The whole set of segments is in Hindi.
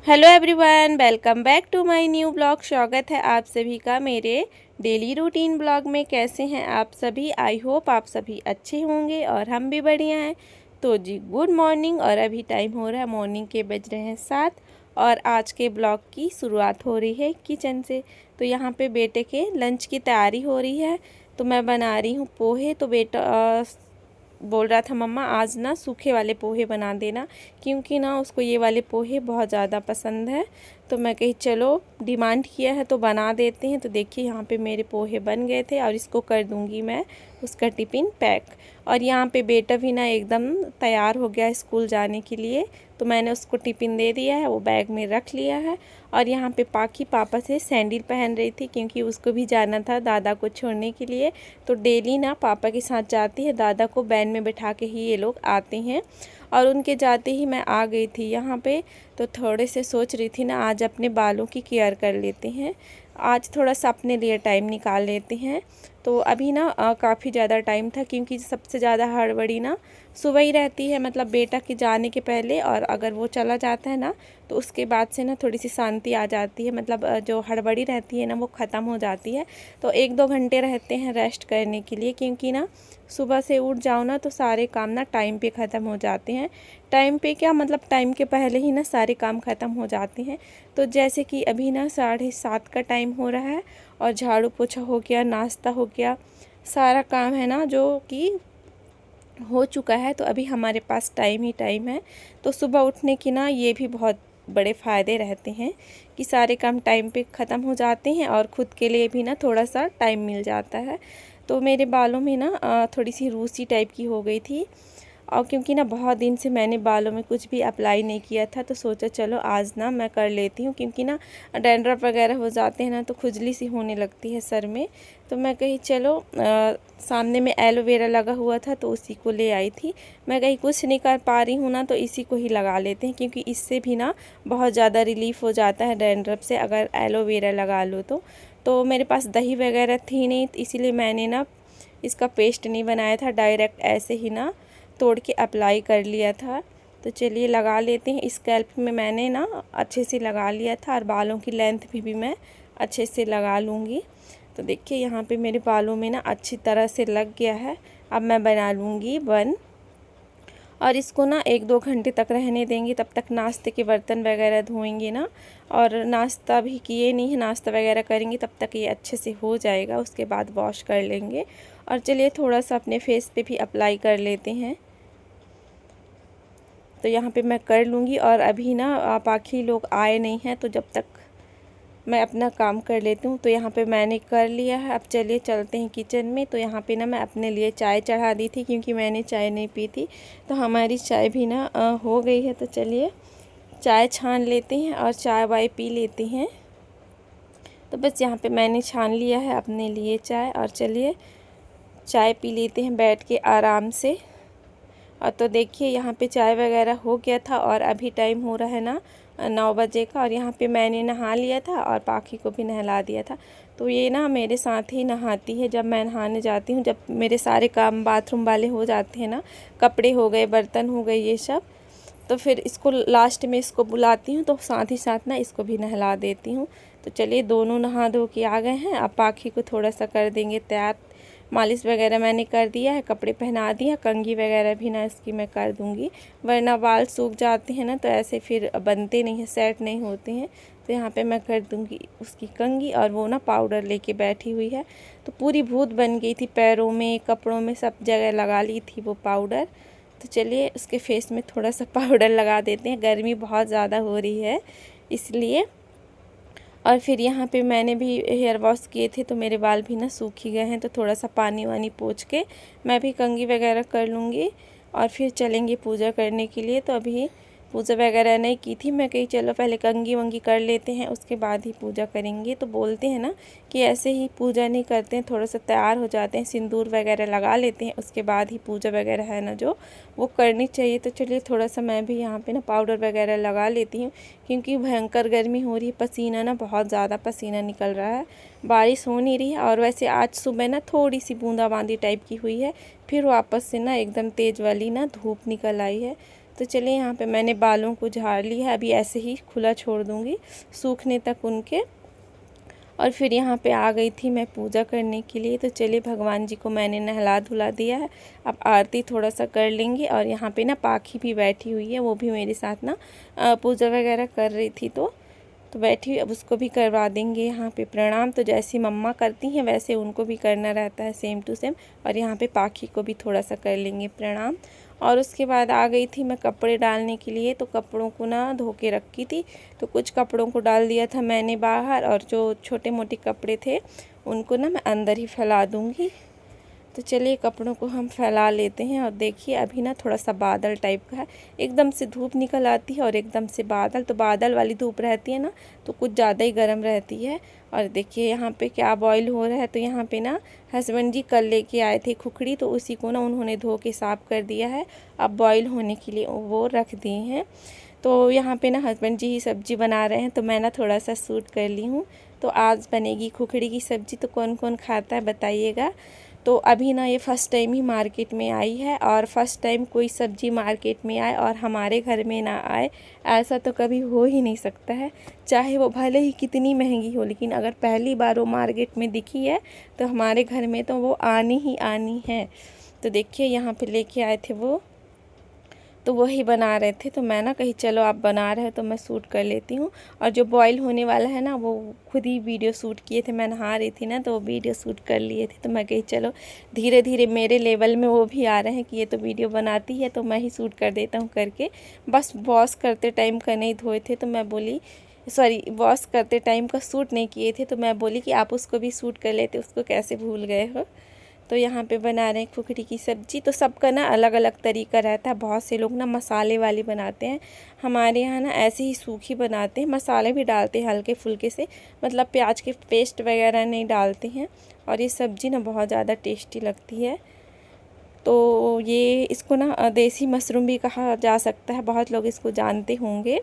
Hello everyone, welcome back to my new blog. स्वागत है आप सभी का मेरे डेली रूटीन ब्लॉग में। कैसे हैं आप सभी? आई होप आप सभी अच्छे होंगे और हम भी बढ़िया हैं। तो जी गुड मॉर्निंग। और अभी टाइम हो रहा है, मॉर्निंग के बज रहे हैं 7 और आज के ब्लॉग की शुरुआत हो रही है किचन से। तो यहाँ पे बेटे के लंच की तैयारी हो रही है। तो मैं बना रही हूँ पोहे। तो बेटा बोल रहा था मम्मा आज ना सूखे वाले पोहे बना देना, क्योंकि ना उसको ये वाले पोहे बहुत ज़्यादा पसंद है। तो मैं कही चलो डिमांड किया है तो बना देते हैं। तो देखिए यहाँ पे मेरे पोहे बन गए थे और इसको कर दूंगी मैं उसका टिफ़िन पैक। और यहाँ पे बेटा भी ना एकदम तैयार हो गया स्कूल जाने के लिए। तो मैंने उसको टिफ़िन दे दिया है, वो बैग में रख लिया है। और यहाँ पे पाखी पापा से सैंडल पहन रही थी, क्योंकि उसको भी जाना था दादा को छोड़ने के लिए। तो डेली ना पापा के साथ जाती है, दादा को वैन में बैठा के ही ये लोग आते हैं। और उनके जाते ही मैं आ गई थी यहाँ पे। तो थोड़े से सोच रही थी ना आज अपने बालों की केयर कर लेते हैं, आज थोड़ा सा अपने लिए टाइम निकाल लेते हैं। तो अभी ना काफ़ी ज़्यादा टाइम था, क्योंकि सबसे ज़्यादा हड़बड़ी ना सुबह ही रहती है, मतलब बेटा के जाने के पहले। और अगर वो चला जाता है ना तो उसके बाद से ना थोड़ी सी शांति आ जाती है, मतलब जो हड़बड़ी रहती है ना वो ख़त्म हो जाती है। तो 1-2 घंटे रहते हैं रेस्ट करने के लिए, क्योंकि ना सुबह से उठ जाओ ना तो सारे काम ना टाइम पे ख़त्म हो जाते हैं। टाइम पे क्या, मतलब टाइम के पहले ही ना सारे काम ख़त्म हो जाते हैं। तो जैसे कि अभी ना 7:30 का टाइम हो रहा है और झाड़ू पोछा हो गया, नाश्ता हो गया, सारा काम है ना जो कि हो चुका है। तो अभी हमारे पास टाइम ही टाइम है। तो सुबह उठने की ना ये भी बहुत बड़े फ़ायदे रहते हैं कि सारे काम टाइम पे ख़त्म हो जाते हैं और ख़ुद के लिए भी ना थोड़ा सा टाइम मिल जाता है। तो मेरे बालों में ना थोड़ी सी रूसी टाइप की हो गई थी, और क्योंकि ना बहुत दिन से मैंने बालों में कुछ भी अप्लाई नहीं किया था, तो सोचा चलो आज ना मैं कर लेती हूँ। क्योंकि ना डैंड्रफ वगैरह हो जाते हैं ना तो खुजली सी होने लगती है सर में। तो मैं कही चलो सामने में एलोवेरा लगा हुआ था तो उसी को ले आई थी। मैं कहीं कुछ नहीं कर पा रही हूँ ना तो इसी को ही लगा लेते हैं, क्योंकि इससे भी ना बहुत ज़्यादा रिलीफ़ हो जाता है डैंड्रफ से अगर एलोवेरा लगा लो तो मेरे पास दही वगैरह थी नहीं, इसीलिए मैंने ना इसका पेस्ट नहीं बनाया था, डायरेक्ट ऐसे ही ना तोड़ के अप्लाई कर लिया था। तो चलिए लगा लेते हैं। स्कैल्प में मैंने ना अच्छे से लगा लिया था और बालों की लेंथ भी मैं अच्छे से लगा लूँगी। तो देखिए यहाँ पे मेरे बालों में ना अच्छी तरह से लग गया है। अब मैं बना लूँगी बन, और इसको ना 1-2 घंटे तक रहने देंगे। तब तक नाश्ते के बर्तन वगैरह धोएंगे ना, और नाश्ता भी किए नहीं है, नाश्ता वगैरह करेंगे तब तक ये अच्छे से हो जाएगा, उसके बाद वॉश कर लेंगे। और चलिए थोड़ा सा अपने फेस पे भी अप्लाई कर लेते हैं। तो यहाँ पे मैं कर लूँगी। और अभी ना बाकी लोग आए नहीं हैं, तो जब तक मैं अपना काम कर लेती हूँ। तो यहाँ पे मैंने कर लिया है। अब चलिए चलते हैं किचन में। तो यहाँ पे ना मैं अपने लिए चाय चढ़ा दी थी, क्योंकि मैंने चाय नहीं पी थी। तो हमारी चाय भी ना हो गई है। तो चलिए चाय छान लेते हैं और चाय वाय पी लेते हैं। तो बस यहाँ पे मैंने छान लिया है अपने लिए चाय, और चलिए चाय पी लेते हैं बैठ के आराम से। और तो देखिए यहाँ पे चाय वगैरह हो गया था और अभी टाइम हो रहा है ना 9 बजे का। और यहाँ पे मैंने नहा लिया था और पाखी को भी नहला दिया था। तो ये ना मेरे साथ ही नहाती है जब मैं नहाने जाती हूँ, जब मेरे सारे काम बाथरूम वाले हो जाते हैं ना, कपड़े हो गए, बर्तन हो गए, ये सब। तो फिर इसको लास्ट में इसको बुलाती हूँ, तो साथ ही साथ ना इसको भी नहला देती हूँ। तो चलिए दोनों नहा धो के आ गए हैं। अब पाखी को थोड़ा सा कर देंगे तैयार। मालिश वगैरह मैंने कर दिया है, कपड़े पहना दिया, कंघी वगैरह भी ना इसकी मैं कर दूँगी, वरना बाल सूख जाते हैं ना तो ऐसे फिर बनते नहीं हैं, सेट नहीं होते हैं। तो यहाँ पे मैं कर दूँगी उसकी कंघी। और वो ना पाउडर लेके बैठी हुई है, तो पूरी भूत बन गई थी, पैरों में, कपड़ों में, सब जगह लगा ली थी वो पाउडर। तो चलिए उसके फेस में थोड़ा सा पाउडर लगा देते हैं, गर्मी बहुत ज़्यादा हो रही है इसलिए। और फिर यहाँ पे मैंने भी हेयर वॉश किए थे, तो मेरे बाल भी ना सूख ही गए हैं। तो थोड़ा सा पानी वानी पोंछ के मैं भी कंघी वगैरह कर लूँगी और फिर चलेंगे पूजा करने के लिए। तो अभी पूजा वगैरह नहीं की थी, मैं कही चलो पहले कंघी वंगी कर लेते हैं, उसके बाद ही पूजा करेंगे। तो बोलते हैं ना कि ऐसे ही पूजा नहीं करते हैं, थोड़ा सा तैयार हो जाते हैं, सिंदूर वगैरह लगा लेते हैं, उसके बाद ही पूजा वगैरह है ना जो वो करनी चाहिए। तो चलिए थोड़ा सा मैं भी यहाँ पे ना पाउडर वगैरह लगा लेती हूँ, क्योंकि भयंकर गर्मी हो रही है, पसीना ना बहुत ज़्यादा पसीना निकल रहा है, बारिश हो नहीं रही है। और वैसे आज सुबह ना थोड़ी सी बूंदाबांदी टाइप की हुई है, फिर वापस से ना एकदम तेज़ वाली ना धूप निकल आई है। तो चलिए यहाँ पे मैंने बालों को झाड़ लिया है, अभी ऐसे ही खुला छोड़ दूँगी सूखने तक उनके। और फिर यहाँ पे आ गई थी मैं पूजा करने के लिए। तो चलिए भगवान जी को मैंने नहला धुला दिया है, अब आरती थोड़ा सा कर लेंगे। और यहाँ पे ना पाखी भी बैठी हुई है, वो भी मेरे साथ ना पूजा वगैरह कर रही थी, तो बैठी हुई, अब उसको भी करवा देंगे यहाँ पे प्रणाम। तो जैसी मम्मा करती हैं वैसे उनको भी करना रहता है, सेम टू सेम। और यहाँ पे पाखी को भी थोड़ा सा कर लेंगे प्रणाम। और उसके बाद आ गई थी मैं कपड़े डालने के लिए। तो कपड़ों को ना धो के रखी थी, तो कुछ कपड़ों को डाल दिया था मैंने बाहर, और जो छोटे मोटे कपड़े थे उनको ना मैं अंदर ही फैला दूँगी। तो चलिए कपड़ों को हम फैला लेते हैं। और देखिए अभी ना थोड़ा सा बादल टाइप का है, एकदम से धूप निकल आती है और एकदम से बादल, तो बादल वाली धूप रहती है ना तो कुछ ज़्यादा ही गर्म रहती है। और देखिए यहाँ पे क्या बॉईल हो रहा है। तो यहाँ पे ना हस्बैंड जी कल लेके आए थे खुखड़ी, तो उसी को ना उन्होंने धो के साफ़ कर दिया है, अब बॉईल होने के लिए वो रख दिए हैं। तो यहाँ पे ना हस्बैंड जी ही सब्ज़ी बना रहे हैं, तो मैं ना थोड़ा सा शूट कर ली हूँ। तो आज बनेगी खुखड़ी की सब्ज़ी, तो कौन कौन खाता है बताइएगा। तो अभी ना ये फ़र्स्ट टाइम ही मार्केट में आई है, और फर्स्ट टाइम कोई सब्ज़ी मार्केट में आए और हमारे घर में ना आए, ऐसा तो कभी हो ही नहीं सकता है। चाहे वो भले ही कितनी महंगी हो, लेकिन अगर पहली बार वो मार्केट में दिखी है तो हमारे घर में तो वो आनी ही आनी है। तो देखिए यहाँ पे लेके आए थे वो, तो वही बना रहे थे। तो मैं ना कहीं चलो आप बना रहे हो तो मैं शूट कर लेती हूँ। और जो बॉईल होने वाला है ना वो खुद ही वीडियो शूट किए थे, मैं नहा रही थी ना तो वो वीडियो शूट कर लिए थे। तो मैं कहीं चलो धीरे धीरे मेरे लेवल में वो भी आ रहे हैं कि ये तो वीडियो बनाती है तो मैं ही शूट कर देता हूँ करके। बस वॉश करते टाइम का नहीं धोए थे, तो मैं बोली सॉरी वॉश करते टाइम का शूट नहीं किए थे, तो मैं बोली कि आप उसको भी शूट कर लेते, उसको कैसे भूल गए हो। तो यहाँ पे बना रहे हैं खुखड़ी की सब्ज़ी। तो सबका ना अलग अलग तरीका रहता है, बहुत से लोग ना मसाले वाली बनाते हैं, हमारे यहाँ ना ऐसे ही सूखी बनाते हैं, मसाले भी डालते हैं हल्के फुल्के से, मतलब प्याज के पेस्ट वगैरह नहीं डालते हैं। और ये सब्ज़ी ना बहुत ज़्यादा टेस्टी लगती है। तो ये इसको ना देसी मशरूम भी कहा जा सकता है, बहुत लोग इसको जानते होंगे,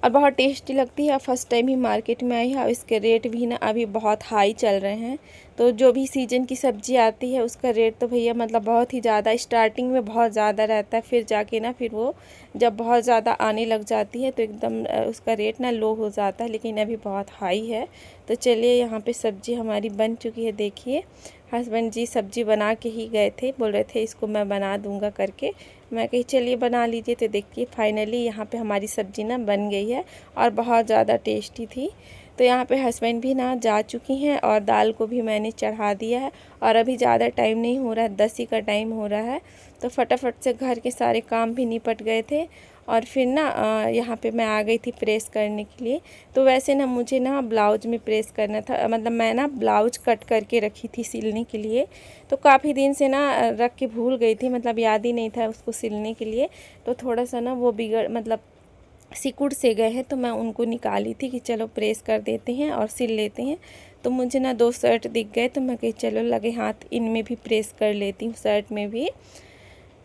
और बहुत टेस्टी लगती है। फर्स्ट टाइम ही मार्केट में आई है, और इसके रेट भी ना अभी बहुत हाई चल रहे हैं। तो जो भी सीजन की सब्ज़ी आती है उसका रेट तो भैया मतलब बहुत ही ज़्यादा स्टार्टिंग में बहुत ज़्यादा रहता है, फिर जाके ना फिर वो जब बहुत ज़्यादा आने लग जाती है तो एकदम उसका रेट ना लो हो जाता है, लेकिन अभी बहुत हाई है। तो चलिए यहाँ पे सब्ज़ी हमारी बन चुकी है। देखिए हस्बैंड जी सब्ज़ी बना के ही गए थे, बोल रहे थे इसको मैं बना दूंगा करके। मैं कही चलिए बना लीजिए। तो देखिए फाइनली यहाँ पे हमारी सब्ज़ी ना बन गई है, और बहुत ज़्यादा टेस्टी थी। तो यहाँ पे हस्बैंड भी ना जा चुकी हैं, और दाल को भी मैंने चढ़ा दिया है। और अभी ज़्यादा टाइम नहीं हो रहा है, 10 ही का टाइम हो रहा है। तो फटाफट से घर के सारे काम भी निपट गए थे, और फिर ना यहाँ पे मैं आ गई थी प्रेस करने के लिए। तो वैसे ना मुझे ना ब्लाउज में प्रेस करना था, मतलब मैं ना ब्लाउज कट करके रखी थी सिलने के लिए। तो काफ़ी दिन से ना रख के भूल गई थी, मतलब याद ही नहीं था उसको सिलने के लिए। तो थोड़ा सा ना वो बिगड़ मतलब सिकुड़ से गए हैं, तो मैं उनको निकाली थी कि चलो प्रेस कर देते हैं और सिल लेते हैं। तो मुझे ना 2 शर्ट दिख गए, तो मैं कही चलो लगे हाथ इनमें भी प्रेस कर लेती हूँ, शर्ट में भी।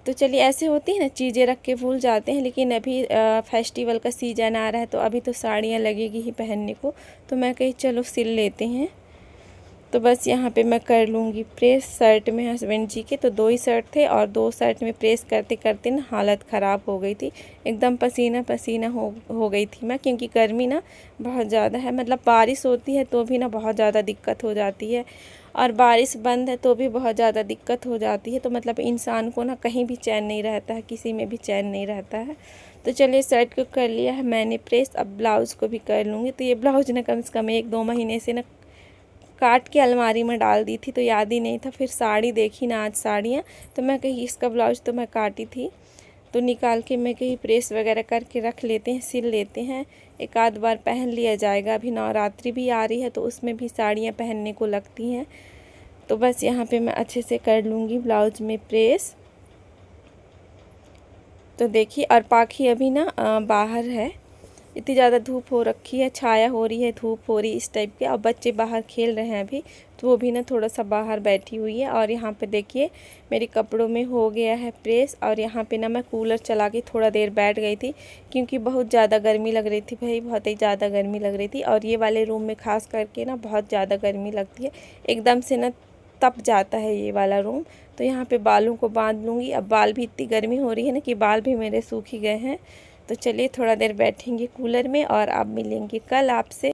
तो चलिए ऐसे होती है ना, चीज़ें रख के भूल जाते हैं। लेकिन अभी फेस्टिवल का सीज़न आ रहा है, तो अभी तो साड़ियाँ लगेगी ही पहनने को, तो मैं कही चलो सिल लेते हैं। तो बस यहाँ पे मैं कर लूँगी प्रेस शर्ट में हस्बैंड जी के। तो 2 ही शर्ट थे, और 2 शर्ट में प्रेस करते करते ना हालत ख़राब हो गई थी, एकदम पसीना पसीना हो गई थी मैं, क्योंकि गर्मी ना बहुत ज़्यादा है। मतलब बारिश होती है तो भी ना बहुत ज़्यादा दिक्कत हो जाती है, और बारिश बंद है तो भी बहुत ज़्यादा दिक्कत हो जाती है। तो मतलब इंसान को ना कहीं भी चैन नहीं रहता है, किसी में भी चैन नहीं रहता है। तो चलिए शर्ट को कर लिया है मैंने प्रेस, अब ब्लाउज़ को भी कर लूँगी। तो ये ब्लाउज ना कम से कम 1-2 महीने से ना काट के अलमारी में डाल दी थी, तो याद ही नहीं था। फिर साड़ी देखी ना आज साड़ियाँ, तो मैं कही इसका ब्लाउज तो मैं काटी थी, तो निकाल के मैं कही प्रेस वगैरह करके रख लेते हैं, सिल लेते हैं, एक आध बार पहन लिया जाएगा। अभी नवरात्रि भी आ रही है, तो उसमें भी साड़ियाँ पहनने को लगती हैं। तो बस यहाँ पे मैं अच्छे से कर लूँगी ब्लाउज में प्रेस। तो देखिए, और पाखी अभी ना बाहर है, इतनी ज़्यादा धूप हो रखी है, छाया हो रही है, धूप हो रही इस टाइप के। और बच्चे बाहर खेल रहे हैं अभी, तो वो भी ना थोड़ा सा बाहर बैठी हुई है। और यहाँ पे देखिए मेरे कपड़ों में हो गया है प्रेस। और यहाँ पे ना मैं कूलर चला के थोड़ा देर बैठ गई थी, क्योंकि बहुत ज़्यादा गर्मी लग रही थी भाई, बहुत ही ज़्यादा गर्मी लग रही थी। और ये वाले रूम में खास करके ना बहुत ज़्यादा गर्मी लगती है, एकदम से ना तप जाता है ये वाला रूम। तो यहाँ पे बालों को बांध लूँगी। अब बाल भी, इतनी गर्मी हो रही है ना कि बाल भी मेरे सूख ही गए हैं। तो चलिए थोड़ा देर बैठेंगे कूलर में और अब मिलेंगे कल आपसे।